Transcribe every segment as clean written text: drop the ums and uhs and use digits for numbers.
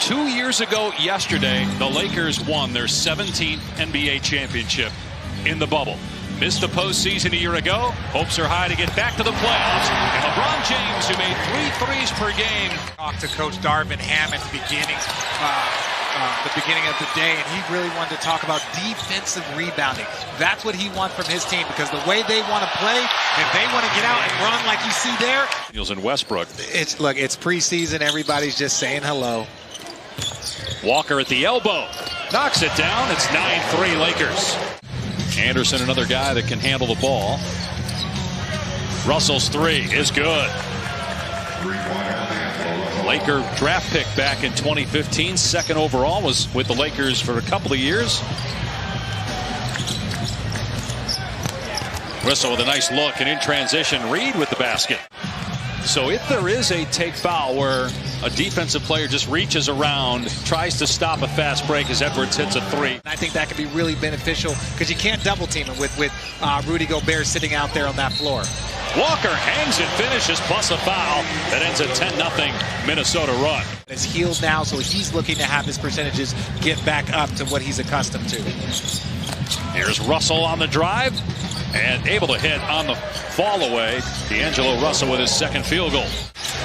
2 years ago yesterday, the Lakers won their 17th NBA championship in the bubble. Missed the postseason a year ago. Hopes are high to get back to the playoffs. And LeBron James, who made 3 threes per game. Talked to Coach Darvin Ham at the beginning of the day, and he really wanted to talk about defensive rebounding. That's what he wants from his team, because the way they want to play, if they want to get out and run like you see there. Daniels and Westbrook. It's preseason. Everybody's just saying hello. Walker at the elbow. Knocks it down. It's 9-3 Lakers. Anderson, another guy that can handle the ball. Russell's 3 is good. Laker draft pick back in 2015. Second overall, was with the Lakers for a couple of years. Russell with a nice look, and in transition, Reed with the basket. So if there is a take foul where a defensive player just reaches around, tries to stop a fast break as Edwards hits a 3. I think that could be really beneficial, because you can't double team him with Rudy Gobert sitting out there on that floor. Walker hangs and finishes, plus a foul that ends a 10-0 Minnesota run. It's healed now, so he's looking to have his percentages get back up to what he's accustomed to. Here's Russell on the drive and able to hit on the fall away. D'Angelo Russell with his second field goal.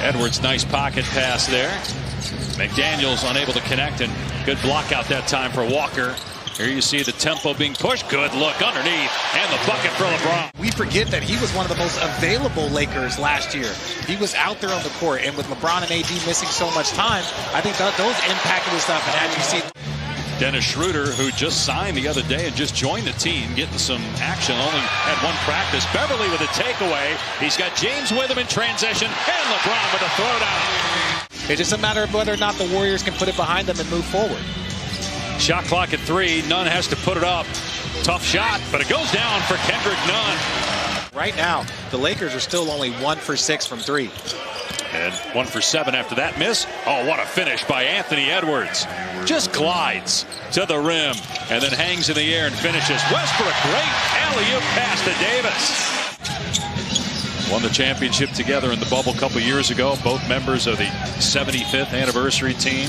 Edwards, nice pocket pass there. McDaniels unable to connect, and good block out that time for Walker. Here you see the tempo being pushed. Good look underneath, and the bucket for LeBron. We forget that he was one of the most available Lakers last year. He was out there on the court, and with LeBron and AD missing so much time, I think those impacted his stuff. And as you see, Dennis Schroeder, who just signed the other day and just joined the team, getting some action, only had one practice. Beverly with a takeaway. He's got James with him in transition, and LeBron with a throwdown. It's just a matter of whether or not the Warriors can put it behind them and move forward. Shot clock at 3. Nunn has to put it up. Tough shot, but it goes down for Kendrick Nunn. Right now, the Lakers are still only 1 for 6 from 3. And 1 for 7 after that miss. Oh, what a finish by Anthony Edwards. Just glides to the rim and then hangs in the air and finishes. Westbrook, great alley-oop pass to Davis. Won the championship together in the bubble a couple years ago. Both members of the 75th anniversary team.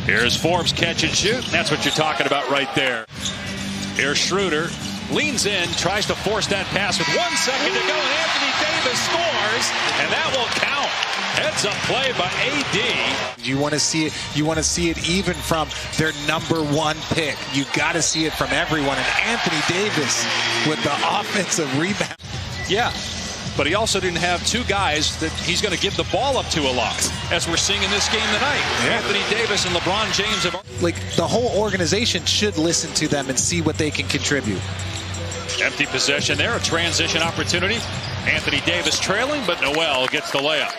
Here's Forbes, catch and shoot. That's what you're talking about right there. Here's Schroeder. Leans in, tries to force that pass with 1 second to go, and Anthony Davis scores, and that will count. Heads up play by AD. You want to see it. You want to see it even from their #1 pick. You got to see it from everyone. And Anthony Davis with the offensive rebound. Yeah, but he also didn't have 2 guys that he's going to give the ball up to a lot, as we're seeing in this game tonight. Yeah. Anthony Davis and LeBron James have. Like, the whole organization should listen to them and see what they can contribute. Empty possession there, a transition opportunity. Anthony Davis trailing, but Noel gets the layup.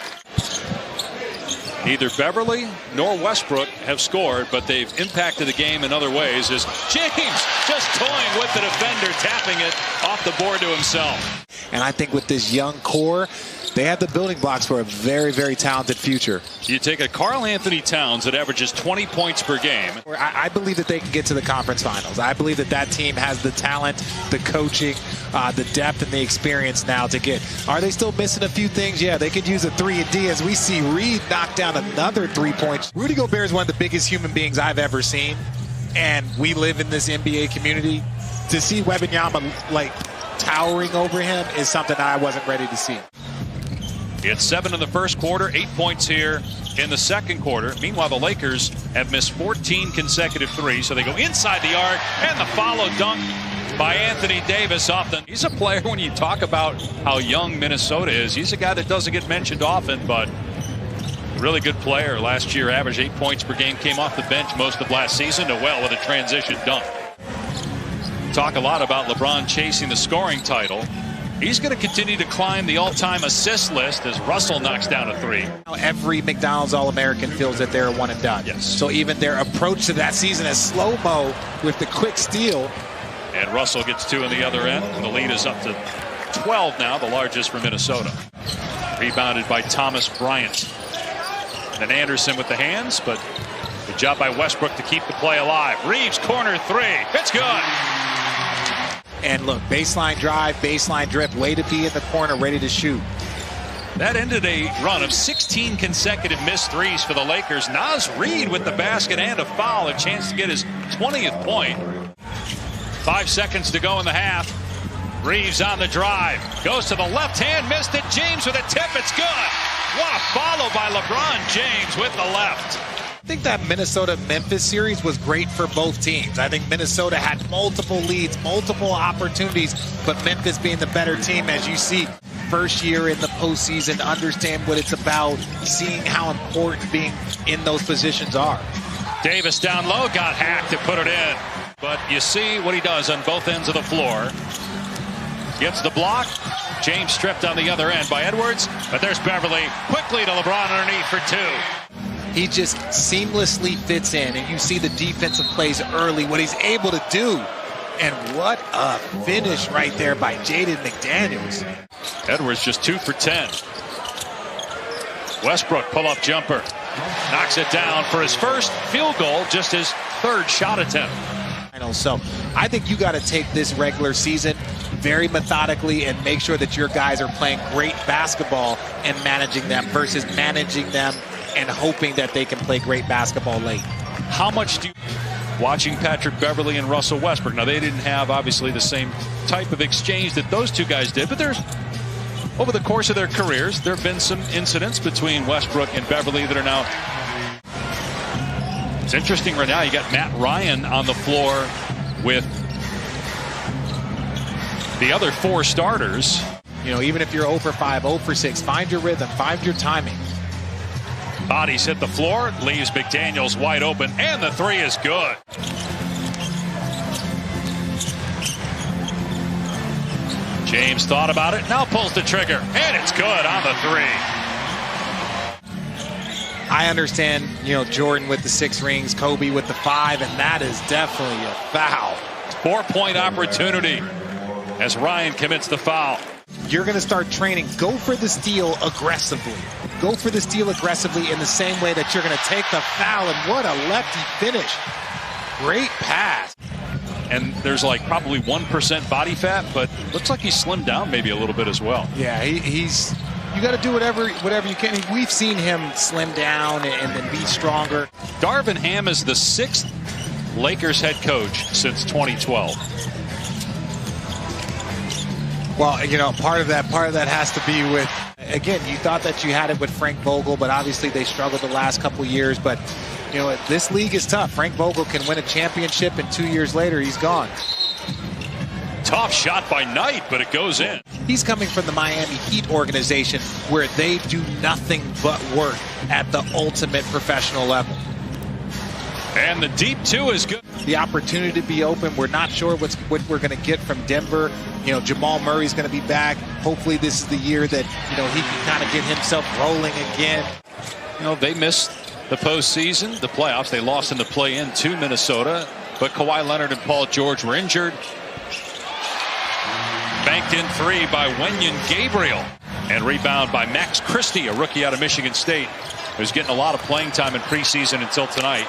Neither Beverly nor Westbrook have scored, but they've impacted the game in other ways, as James just toying with the defender, tapping it off the board to himself. And I think with this young core, they have the building blocks for a very, very talented future. You take a Karl Anthony Towns that averages 20 points per game. I believe that they can get to the conference finals. I believe that that team has the talent, the coaching, the depth, and the experience now to get. Are they still missing a few things? Yeah, they could use a 3-and-D, as we see Reed knock down another 3 points. Rudy Gobert is one of the biggest human beings I've ever seen, and we live in this NBA community. To see Wembanyama like towering over him is something I wasn't ready to see. It's 7 in the first quarter, 8 points here in the second quarter. Meanwhile, the Lakers have missed 14 consecutive threes, so they go inside the arc, and the follow dunk by Anthony Davis off the. He's a player, when you talk about how young Minnesota is, he's a guy that doesn't get mentioned often, but a really good player. Last year, averaged 8 points per game, came off the bench most of last season. Noel with a transition dunk. Talk a lot about LeBron chasing the scoring title. He's going to continue to climb the all-time assist list as Russell knocks down a 3. Every McDonald's All-American feels that they're a one and done. Yes. So even their approach to that season is slow-mo with the quick steal. And Russell gets 2 in the other end. And the lead is up to 12 now, the largest for Minnesota. Rebounded by Thomas Bryant. And Anderson with the hands, but good job by Westbrook to keep the play alive. Reeves, corner 3. It's good. And look, baseline drive, baseline drip, way to be in the corner, ready to shoot. That ended a run of 16 consecutive missed threes for the Lakers. Naz Reid with the basket and a foul, a chance to get his 20th point. 5 seconds to go in the half. Reeves on the drive, goes to the left hand, missed it. James with a tip, it's good. What a follow by LeBron James with the left. I think that Minnesota-Memphis series was great for both teams. I think Minnesota had multiple leads, multiple opportunities, but Memphis being the better team, as you see, first year in the postseason, understand what it's about, seeing how important being in those positions are. Davis down low, got hacked to put it in. But you see what he does on both ends of the floor. Gets the block. James stripped on the other end by Edwards. But there's Beverly quickly to LeBron underneath for two. He just seamlessly fits in, and you see the defensive plays early, what he's able to do. And what a finish right there by Jaden McDaniels. Edwards just 2 for 10. Westbrook pull-up jumper. Knocks it down for his first field goal, just his third shot attempt. So I think you got to take this regular season very methodically and make sure that your guys are playing great basketball and managing them versus managing them and hoping that they can play great basketball late. How much do you... Watching Patrick Beverly and Russell Westbrook. Now, they didn't have, obviously, the same type of exchange that those two guys did, but there's, over the course of their careers, there have been some incidents between Westbrook and Beverly that are now... It's interesting right now, you got Matt Ryan on the floor with the other 4 starters. You know, even if you're 0 for 5, 0 for 6, find your rhythm, find your timing. Bodies hit the floor, leaves McDaniels wide open, and the 3 is good. James thought about it, now pulls the trigger, and it's good on the 3. I understand, you know, Jordan with the 6 rings, Kobe with the 5, and that is definitely a foul. 4-point opportunity as Ryan commits the foul. You're going to start training. Go for the steal aggressively. Go for the steal aggressively in the same way that you're going to take the foul. And what a lefty finish. Great pass. And there's like probably 1% body fat, but looks like he's slimmed down maybe a little bit as well. Yeah, he's... You got to do whatever you can. We've seen him slim down and then be stronger. Darvin Ham is the 6th Lakers head coach since 2012. Well, you know, part of that has to be with, again, you thought that you had it with Frank Vogel, but obviously they struggled the last couple of years. But, you know, this league is tough. Frank Vogel can win a championship, and 2 years later, he's gone. Tough shot by Knight, but it goes in. He's coming from the Miami Heat organization where they do nothing but work at the ultimate professional level. And the deep 2 is good. The opportunity to be open. We're not sure what we're going to get from Denver. You know, Jamal Murray's going to be back. Hopefully this is the year that, you know, he can kind of get himself rolling again. You know, they missed the postseason, the playoffs. They lost in the play-in to Minnesota, but Kawhi Leonard and Paul George were injured. Banked in 3 by Wenyen Gabriel. And rebound by Max Christie, a rookie out of Michigan State, who's getting a lot of playing time in preseason until tonight.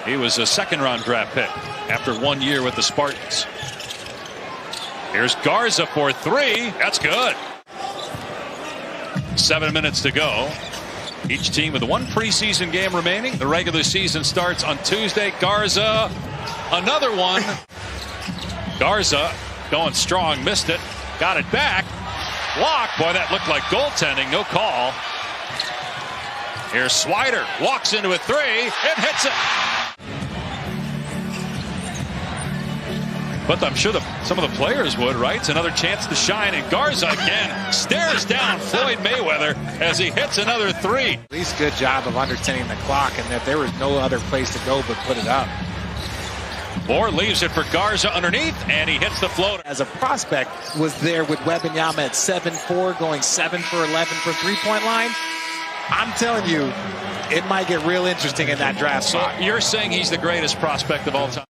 He was a 2nd-round draft pick after 1 year with the Spartans. Here's Garza for 3. That's good. 7 minutes to go. Each team with 1 preseason game remaining. The regular season starts on Tuesday. Garza, another one. Garza going strong, missed it, got it back. Block, boy, that looked like goaltending, no call. Here's Swider, walks into a 3 and hits it. But I'm sure some of the players would, right? It's another chance to shine, and Garza again stares down Floyd Mayweather as he hits another 3. At least good job of understanding the clock and that there was no other place to go but put it up. Moore leaves it for Garza underneath, and he hits the floater. As a prospect, was there with Wembanyama at 7-4, going 7 for 11 for three-point line. I'm telling you, it might get real interesting in that draft spot. So you're saying he's the greatest prospect of all time?